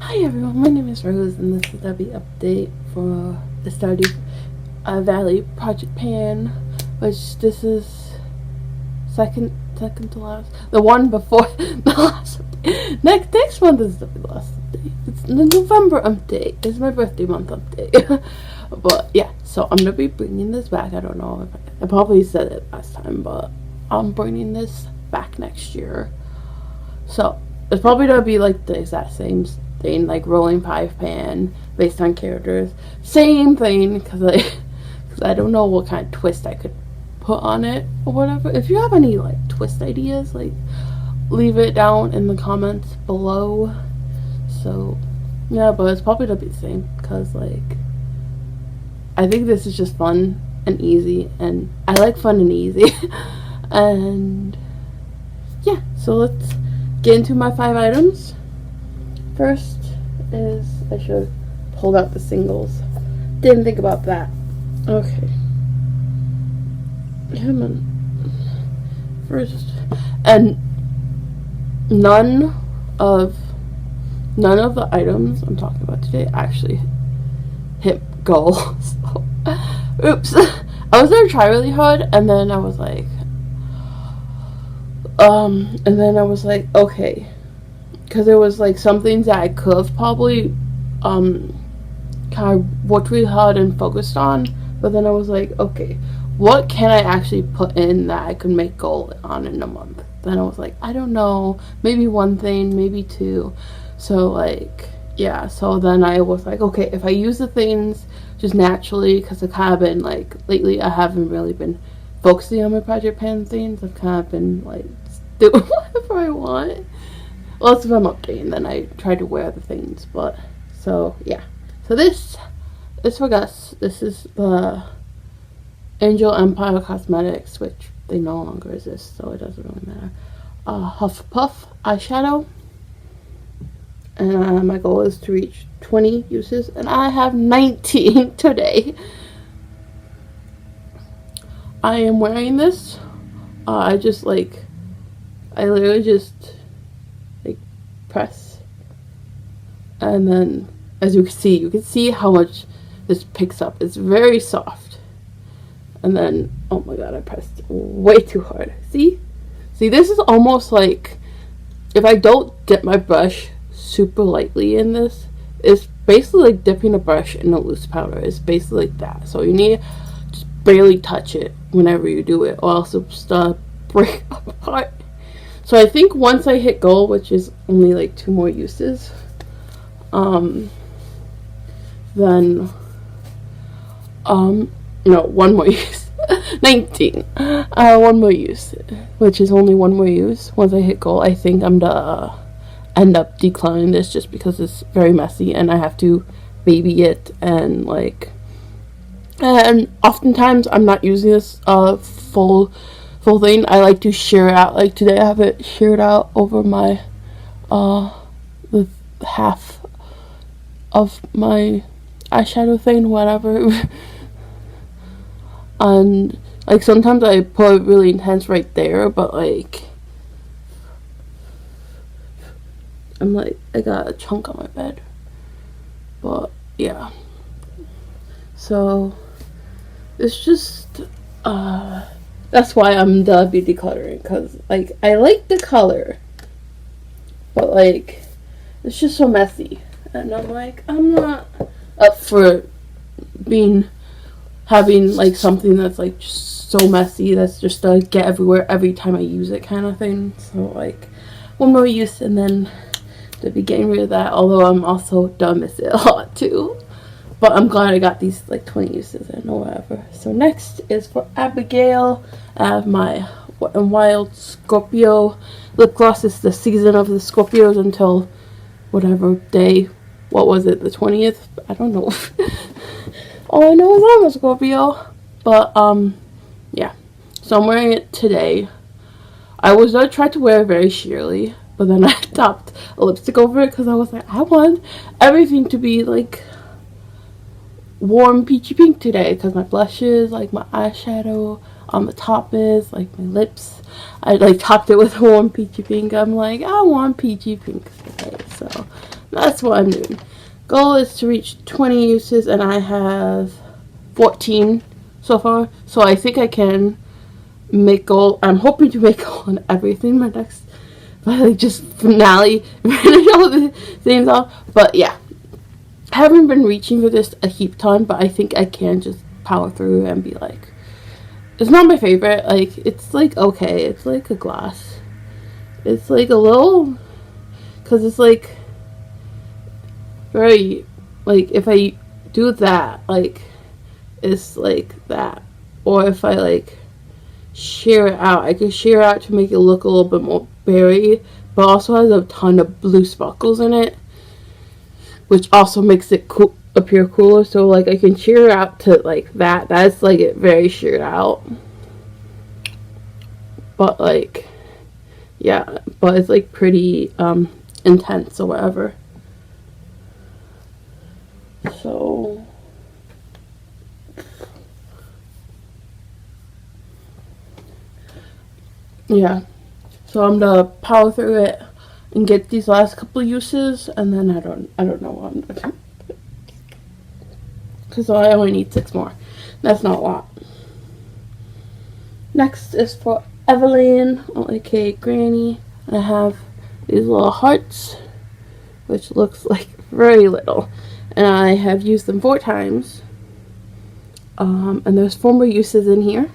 Hi everyone, my name is Rose and this is the update for the Stardew Valley Project Pan, which this is second to last. The one before the last update. Next month is the last update. It's the November update. It's my birthday month update. But yeah, so I'm gonna be bringing this back. I don't know if I probably said it last time, but I'm bringing this back next year. So it's probably gonna be like the exact same thing, like rolling 5 pan based on characters. Same thing, because I don't know what kind of twist I could put on it or whatever. If you have any like twist ideas, like leave it down in the comments below. So yeah, but it's probably gonna be the same because like I think this is just fun and easy, and I like fun and easy. And yeah, so let's get into my 5 items. First is, I should have pulled out the singles. Didn't think about that. Okay. Come on. First, and none of the items I'm talking about today actually hit goal. So, oops. I was gonna try really hard, and then I was like, okay. Because there was like some things that I could have probably kind of worked really hard and focused on, but then I was like, okay, what can I actually put in that I could make goal on in a month? Then I was like, I don't know, maybe 1 thing, maybe 2. So like, yeah, so then I was like, okay, if I use the things just naturally, because I've kind of been like, lately I haven't really been focusing on my project pan things. I've kind of been like doing whatever I want. Well, if I'm updating, then I try to wear the things. But so yeah, so this is for Gus. This is the Angel Empire Cosmetics, which they no longer exist, so it doesn't really matter. Hufflepuff eyeshadow, and my goal is to reach 20 uses, and I have 19 today. I am wearing this. I literally just press, and then as you can see how much this picks up. It's very soft, and then oh my god, I pressed way too hard. See this is almost like if I don't dip my brush super lightly in this, it's basically like dipping a brush in a loose powder. It's basically like that, so you need to just barely touch it whenever you do it, or else it'll start break apart. So I think once I hit goal, which is only like 2 more uses, then, no, 1 more use, 19, 1 more use, which is only 1 more use. Once I hit goal, I think I'm gonna end up decluttering this just because it's very messy and I have to baby it, and like, and oftentimes I'm not using this, full thing. I like to shear it out. Like today I have it sheared out over my the half of my eyeshadow thing, whatever. And like sometimes I put it really intense right there, but like I'm like, I got a chunk on my bed. But yeah, so it's just that's why I'm done decluttering, because like I like the color, but like it's just so messy, and I'm like, I'm not up for having like something that's like just so messy that's just to get everywhere every time I use it kind of thing. So like 1 more use, and then to be getting rid of that, although I'm also done miss it a lot too. But I'm glad I got these like 20 uses in or whatever. So next is for Abigail. I have my Wet n Wild Scorpio lip gloss. Is the season of the Scorpios until whatever day. What was it? The 20th? I don't know. All I know is I'm a Scorpio. But yeah. So I'm wearing it today. I was gonna try to wear it very sheerly, but then I topped a lipstick over it because I was like, I want everything to be like warm peachy pink today, because my blushes, like my eyeshadow on the top is like my lips, I like topped it with warm peachy pink. I'm like, I want peachy pink today, so That's what I'm doing. Goal is to reach 20 uses, and I have 14 so far. So I think I can make goal. I'm hoping to make goal on everything my next, but like just finale, finish all the things off. But yeah, I haven't been reaching for this a heap ton, but I think I can just power through and be like, it's not my favorite. Like, it's like okay, it's like a glass. It's like a little, cause it's like very, like if I do that, like it's like that, or if I like shear it out, I can shear out to make it look a little bit more berry, but also has a ton of blue sparkles in it, which also makes it appear cooler. So like I can shear it out to like that. That's like it very sheared out, but like yeah, but it's like pretty intense or whatever. So yeah, so I'm gonna power through it and get these last couple uses, and then I don't know what I'm gonna do, because I only need 6 more. That's not a lot. Next is for Evelyn, aka Granny. I have these little hearts, which looks like very little, and I have used them 4 times. And there's 4 more uses in here.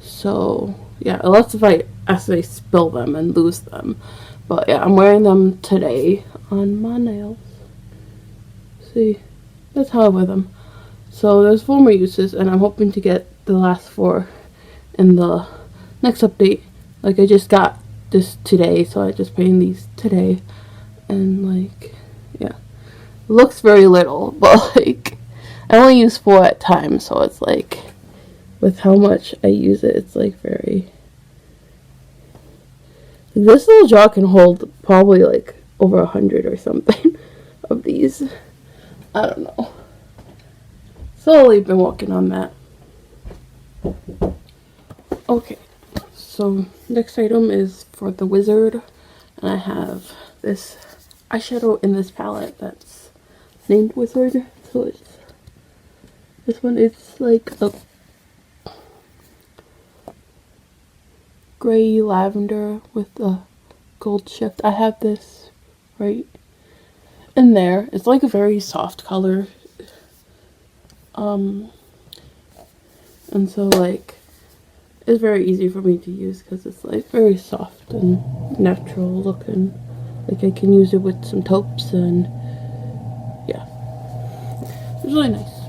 So yeah, unless if I actually spill them and lose them. But yeah, I'm wearing them today on my nails. See, that's how I wear them. So there's 4 more uses, and I'm hoping to get the last 4 in the next update. Like I just got this today, so I just painted these today, and like yeah, it looks very little, but like I only use 4 at a time, so it's like with how much I use it, it's like very. This little jar can hold probably like over 100 or something of these. I don't know. Slowly been working on that. Okay, so next item is for the wizard, and I have this eyeshadow in this palette that's named Wizard. So it's this one. It's like a gray lavender with a gold shift. I have this right in there. It's like a very soft color. And so like it's very easy for me to use because it's like very soft and natural looking. Like I can use it with some taupes, and yeah, it's really nice.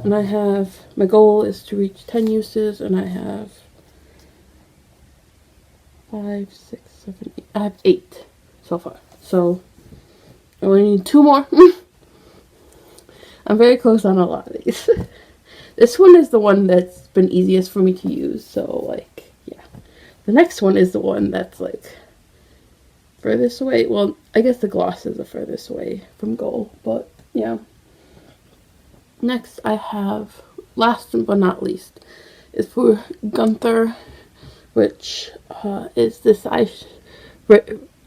And I have, my goal is to reach 10 uses, and I have 5, 6, 7, 8. I have 8 so far. So I only need 2 more. I'm very close on a lot of these. This one is the one that's been easiest for me to use, so like yeah. The next one is the one that's like furthest away. Well, I guess the gloss is the furthest away from goal, but yeah. Next I have, last but not least, is for Gunther, which is this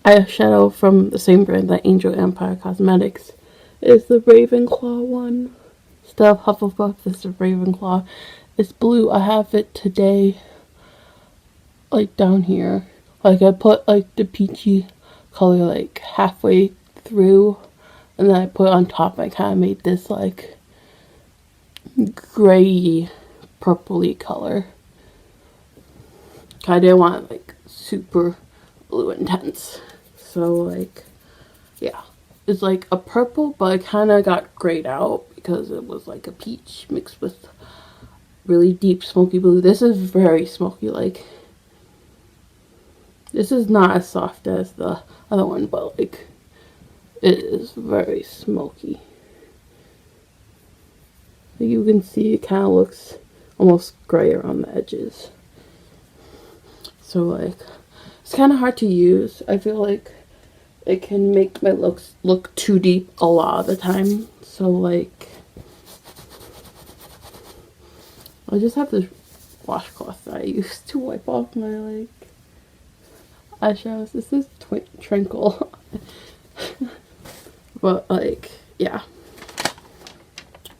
eyeshadow from the same brand that Angel Empire Cosmetics. Is the Ravenclaw one. Instead of Hufflepuff, this is Ravenclaw. It's blue. I have it today, like down here. Like I put like the peachy color like halfway through, and then I put it on top. I kind of made this like gray purpley color. I didn't want like super blue intense, so like yeah, it's like a purple, but it kind of got grayed out because it was like a peach mixed with really deep smoky blue. This is very smoky. Like this is not as soft as the other one, but like it is very smoky. You can see it kind of looks almost gray around the edges. So like it's kind of hard to use. I feel like it can make my looks look too deep a lot of the time. So like I just have this washcloth that I use to wipe off my like eyeshadows. This is Twinkle. But, like, yeah.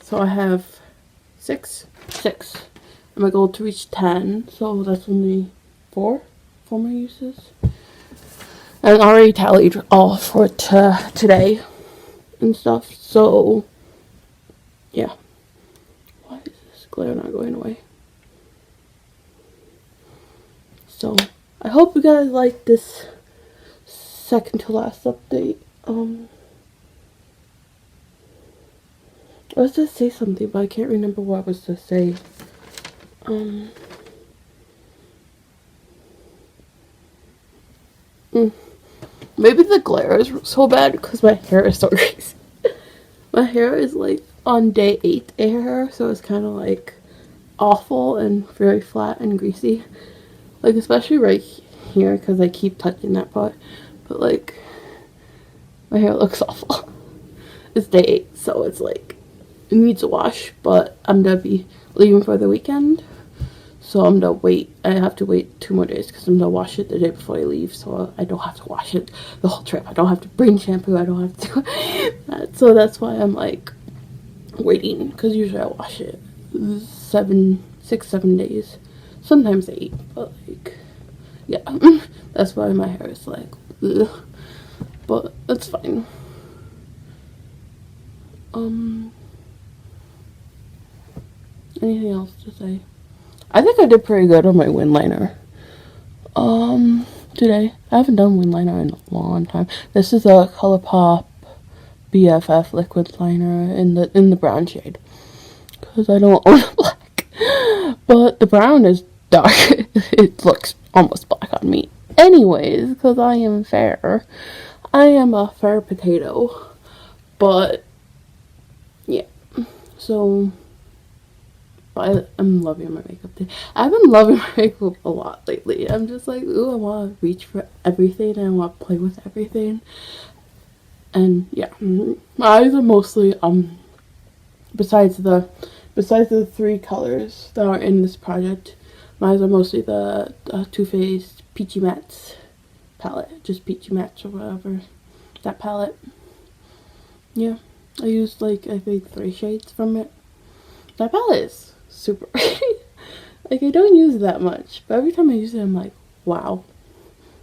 So I have 6. And my goal to reach 10. So that's only 4 more uses. And I already tallied all for today and stuff. So, yeah. Why is this glare not going away? So, I hope you guys like this second to last update. I was to say something, but I can't remember what I was to say. Maybe the glare is so bad because my hair is so greasy. My hair is like on day 8 hair, so it's kind of like awful and very flat and greasy. Like, especially right here because I keep touching that part. But, like, my hair looks awful. It's day 8, so it's like, it needs a wash, but I'm gonna be leaving for the weekend. So I'm gonna wait. I have to wait 2 more days because I'm gonna wash it the day before I leave, so I don't have to wash it the whole trip. I don't have to bring shampoo. I don't have to do that. So that's why I'm like waiting, because usually I wash it 6, 7 days, sometimes 8. But like, yeah, that's why my hair is like, ugh. But that's fine. Anything else to say? I think I did pretty good on my wind liner. Today. I haven't done wind liner in a long time. This is a ColourPop BFF liquid liner in the brown shade, because I don't own a black. But the brown is dark. It looks almost black on me. Anyways, because I am fair. I am a fair potato. But yeah. So I'm loving my makeup today. I've been loving my makeup a lot lately. I'm just like, ooh, I want to reach for everything and I want to play with everything. And yeah, my eyes are mostly besides the 3 colors that are in this project, my eyes are mostly the Too Faced Peachy Mattes palette, just Peachy Mattes or whatever, that palette. Yeah, I used like I think 3 shades from it. That palette is super pretty. Like, I don't use it that much, but every time I use it I'm like, wow,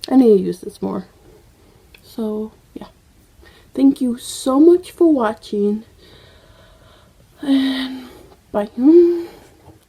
I need to use this more. So yeah, thank you so much for watching, and bye.